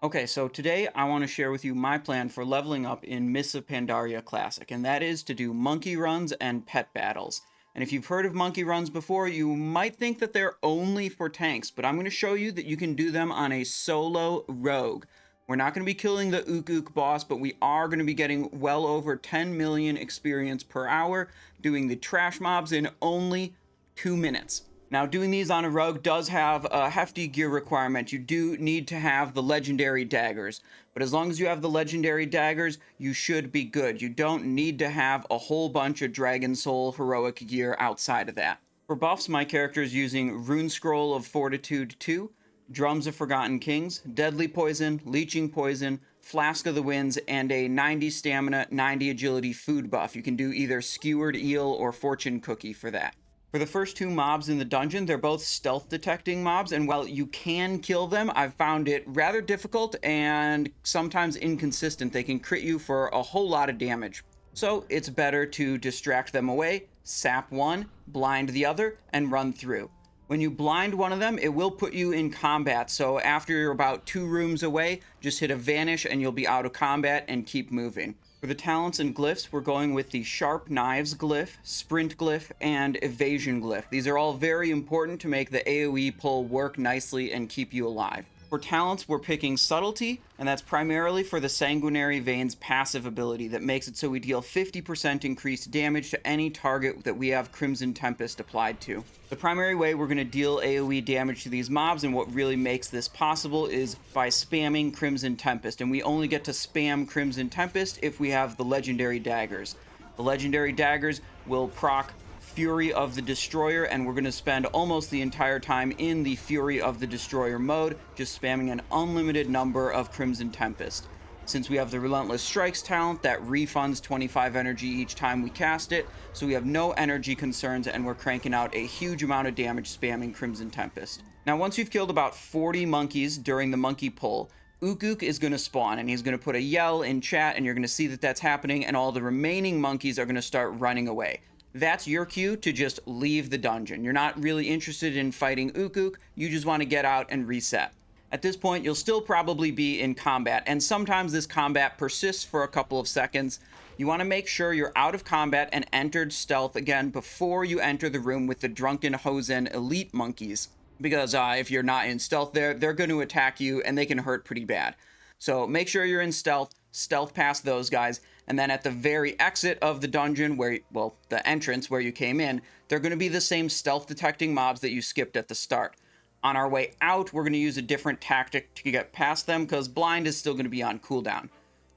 Okay, so today I want to share with you my plan for leveling up in Mists of Pandaria Classic, and that is to do monkey runs and pet battles. And if you've heard of monkey runs before, you might think that they're only for tanks, but I'm going to show you that you can do them on a solo rogue. We're not going to be killing the Ook boss, but we are going to be getting well over 10 million experience per hour doing the trash mobs in only 2 minutes. Now, doing these on a rogue does have a hefty gear requirement. You do need to have the legendary daggers, but as long as you have the legendary daggers, you should be good. You don't need to have a whole bunch of Dragon Soul heroic gear outside of that. For buffs, my character is using Rune Scroll of Fortitude 2, Drums of Forgotten Kings, Deadly Poison, Leeching Poison, Flask of the Winds, and a 90 stamina, 90 agility food buff. You can do either Skewered Eel or Fortune Cookie for that. For the first two mobs in the dungeon, they're both stealth detecting mobs, and while you can kill them, I've found it rather difficult and sometimes inconsistent. They can crit you for a whole lot of damage. So it's better to distract them away, sap one, blind the other, and run through. When you blind one of them, it will put you in combat, so after you're about 2 rooms away, just hit a vanish and you'll be out of combat and keep moving. For the talents and glyphs, we're going with the Sharp Knives glyph, Sprint glyph, and Evasion glyph. These are all very important to make the AoE pull work nicely and keep you alive. For talents, we're picking Subtlety, and that's primarily for the Sanguinary Veins passive ability that makes it so we deal 50% increased damage to any target that we have Crimson Tempest applied to. The primary way we're going to deal AoE damage to these mobs, and what really makes this possible, is by spamming Crimson Tempest, and we only get to spam Crimson Tempest if we have the Legendary Daggers. The Legendary Daggers will proc Fury of the Destroyer, and we're going to spend almost the entire time in the Fury of the Destroyer mode, just spamming an unlimited number of Crimson Tempest. Since we have the Relentless Strikes talent, that refunds 25 energy each time we cast it, so we have no energy concerns, and we're cranking out a huge amount of damage spamming Crimson Tempest. Now, once you've killed about 40 monkeys during the monkey pull, Ook is going to spawn, and he's going to put a yell in chat, and you're going to see that that's happening, and all the remaining monkeys are going to start running away. That's your cue to just leave the dungeon. You're not really interested in fighting Ook, you just want to get out and reset. At this point, you'll still probably be in combat, and sometimes this combat persists for a couple of seconds. You want to make sure you're out of combat and entered stealth again before you enter the room with the drunken Hozen elite monkeys. Because if you're not in stealth there, they're going to attack you and they can hurt pretty bad. So make sure you're in stealth past those guys, and then at the very exit of the dungeon the entrance where you came in, they're going to be the same stealth detecting mobs that you skipped at the start. On our way out, we're going to use a different tactic to get past them because blind is still going to be on cooldown.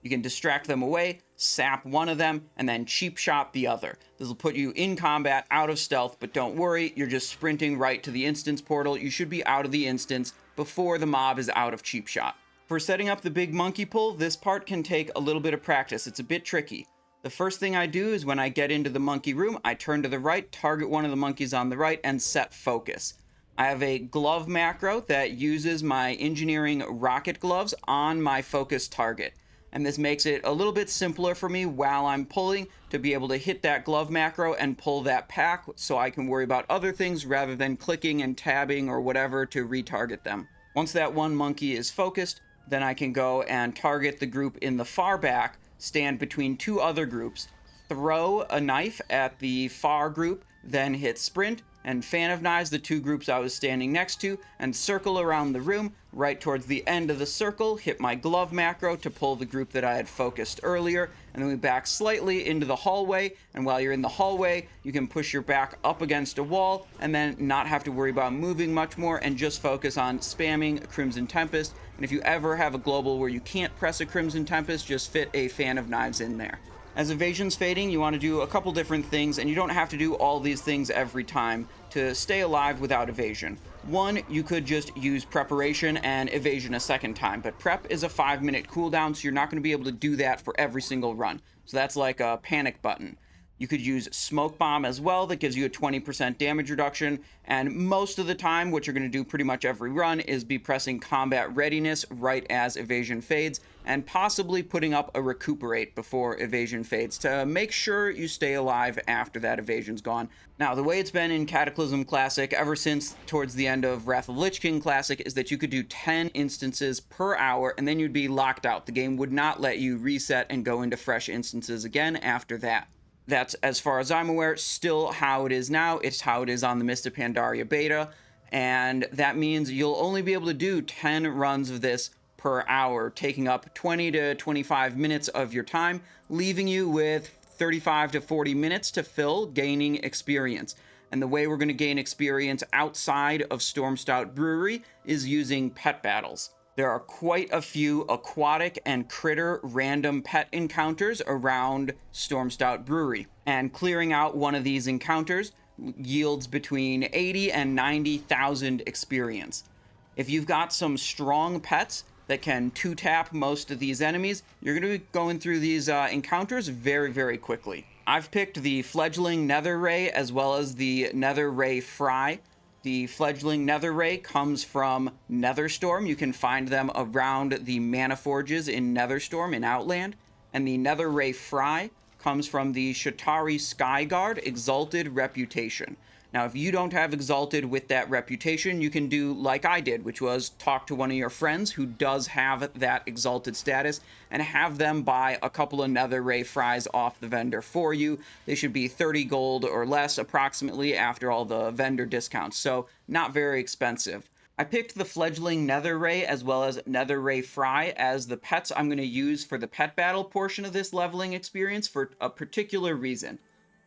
You can distract them away, sap one of them, and then cheap shot the other. This will put you in combat, out of stealth, but don't worry, you're just sprinting right to the instance portal. You should be out of the instance before the mob is out of cheap shot. For setting up the big monkey pull, this part can take a little bit of practice. It's a bit tricky. The first thing I do is when I get into the monkey room, I turn to the right, target one of the monkeys on the right, and set focus. I have a glove macro that uses my engineering rocket gloves on my focus target. And this makes it a little bit simpler for me while I'm pulling to be able to hit that glove macro and pull that pack so I can worry about other things rather than clicking and tabbing or whatever to retarget them. Once that one monkey is focused, then I can go and target the group in the far back, stand between 2 other groups, throw a knife at the far group, then hit sprint, and fan of knives the 2 groups I was standing next to, and circle around the room. Right towards the end of the circle, hit my glove macro to pull the group that I had focused earlier, and then we back slightly into the hallway, and while you're in the hallway, you can push your back up against a wall, and then not have to worry about moving much more, and just focus on spamming Crimson Tempest. And if you ever have a global where you can't press a Crimson Tempest, just fit a fan of knives in there. As Evasion's fading, you want to do a couple different things, and you don't have to do all these things every time to stay alive without Evasion. One, you could just use Preparation and Evasion a second time, but Prep is a 5-minute cooldown, so you're not going to be able to do that for every single run. So that's like a panic button. You could use Smoke Bomb as well. That gives you a 20% damage reduction. And most of the time, what you're going to do pretty much every run is be pressing Combat Readiness right as Evasion fades, and possibly putting up a Recuperate before Evasion fades to make sure you stay alive after that Evasion's gone. Now, the way it's been in Cataclysm Classic ever since towards the end of Wrath of Lich King Classic is that you could do 10 instances per hour, and then you'd be locked out. The game would not let you reset and go into fresh instances again after that. That's, as far as I'm aware, still how it is now. It's how it is on the Mists of Pandaria beta, and that means you'll only be able to do 10 runs of this per hour, taking up 20 to 25 minutes of your time, leaving you with 35 to 40 minutes to fill gaining experience. And the way we're going to gain experience outside of Stormstout Brewery is using pet battles. There are quite a few aquatic and critter random pet encounters around Stormstout Brewery, and clearing out one of these encounters yields between 80 and 90,000 experience. If you've got some strong pets that can 2-tap most of these enemies, you're going to be going through these encounters very, very quickly. I've picked the Fledgling Nether Ray as well as the Nether Ray Fry. The Fledgling Nether Ray comes from Netherstorm. You can find them around the Mana Forges in Netherstorm in Outland. And the Nether Ray Fry comes from the Shatari Skyguard Exalted Reputation. Now, if you don't have Exalted with that reputation, you can do like I did, which was talk to one of your friends who does have that Exalted status and have them buy a couple of Nether Ray Fries off the vendor for you. They should be 30 gold or less approximately after all the vendor discounts, so not very expensive. I picked the Fledgling Nether Ray as well as Nether Ray Fry as the pets I'm going to use for the pet battle portion of this leveling experience for a particular reason.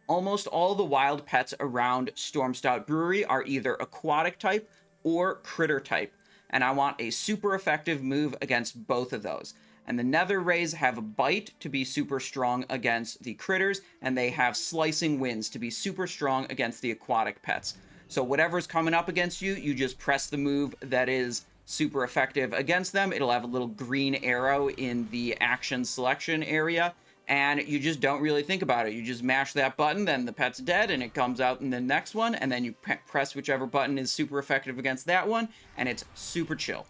Almost all the wild pets around Stormstout Brewery are either aquatic type or critter type, and I want a super effective move against both of those. And the Nether Rays have a Bite to be super strong against the critters, and they have Slicing Winds to be super strong against the aquatic pets. So whatever's coming up against you, you just press the move that is super effective against them. It'll have a little green arrow in the action selection area, and you just don't really think about it. You just mash that button, then the pet's dead, and it comes out in the next one, and then you press whichever button is super effective against that one, and it's super chill.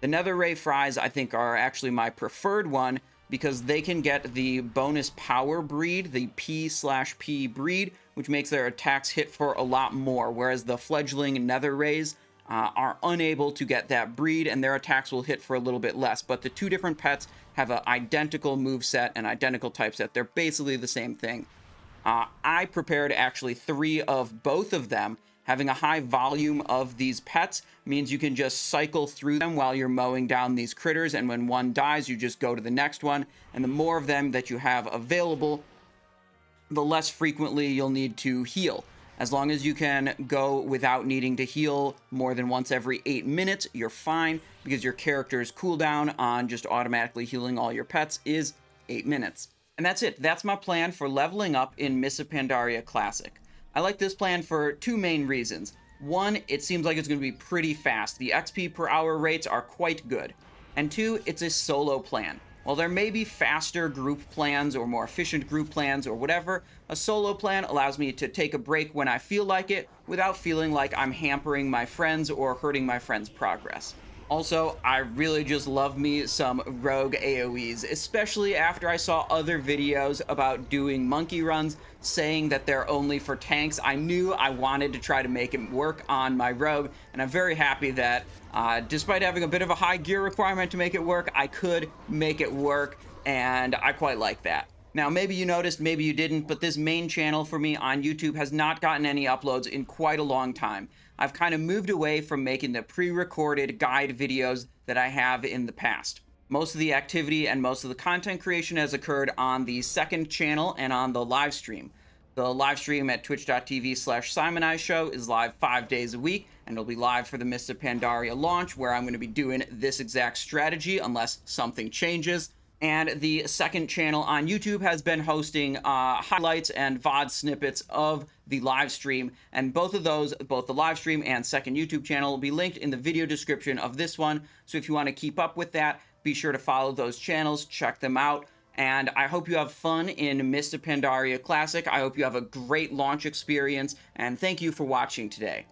The Nether Ray Fries, I think, are actually my preferred one because they can get the bonus power breed, the P/P breed, which makes their attacks hit for a lot more, whereas the Fledgling Nether Rays are unable to get that breed, and their attacks will hit for a little bit less. But the two different pets have an identical moveset and identical typeset. They're basically the same thing. I prepared actually 3 of both of them. Having a high volume of these pets means you can just cycle through them while you're mowing down these critters, and when one dies, you just go to the next one. And the more of them that you have available, the less frequently you'll need to heal. As long as you can go without needing to heal more than once every 8 minutes, you're fine, because your character's cooldown on just automatically healing all your pets is 8 minutes. And that's it. That's my plan for leveling up in Mists of Pandaria Classic. I like this plan for 2 main reasons. One, it seems like it's going to be pretty fast. The XP per hour rates are quite good. And 2, it's a solo plan. While there may be faster group plans or more efficient group plans or whatever, a solo plan allows me to take a break when I feel like it without feeling like I'm hampering my friends or hurting my friends' progress. Also, I really just love me some rogue AoEs, especially after I saw other videos about doing monkey runs saying that they're only for tanks. I knew I wanted to try to make it work on my rogue, and I'm very happy that despite having a bit of a high gear requirement to make it work, I could make it work, and I quite like that. Now, maybe you noticed, maybe you didn't, but this main channel for me on YouTube has not gotten any uploads in quite a long time. I've kind of moved away from making the pre-recorded guide videos that I have in the past. Most of the activity and most of the content creation has occurred on the second channel and on the live stream. The live stream at twitch.tv/SimonEyeShow is live 5 days a week, and it'll be live for the Mists of Pandaria launch, where I'm going to be doing this exact strategy unless something changes. And the second channel on YouTube has been hosting highlights and VOD snippets of the live stream. And both of those, both the live stream and second YouTube channel, will be linked in the video description of this one. So if you want to keep up with that, be sure to follow those channels, check them out. And I hope you have fun in Mists of Pandaria Classic. I hope you have a great launch experience, and thank you for watching today.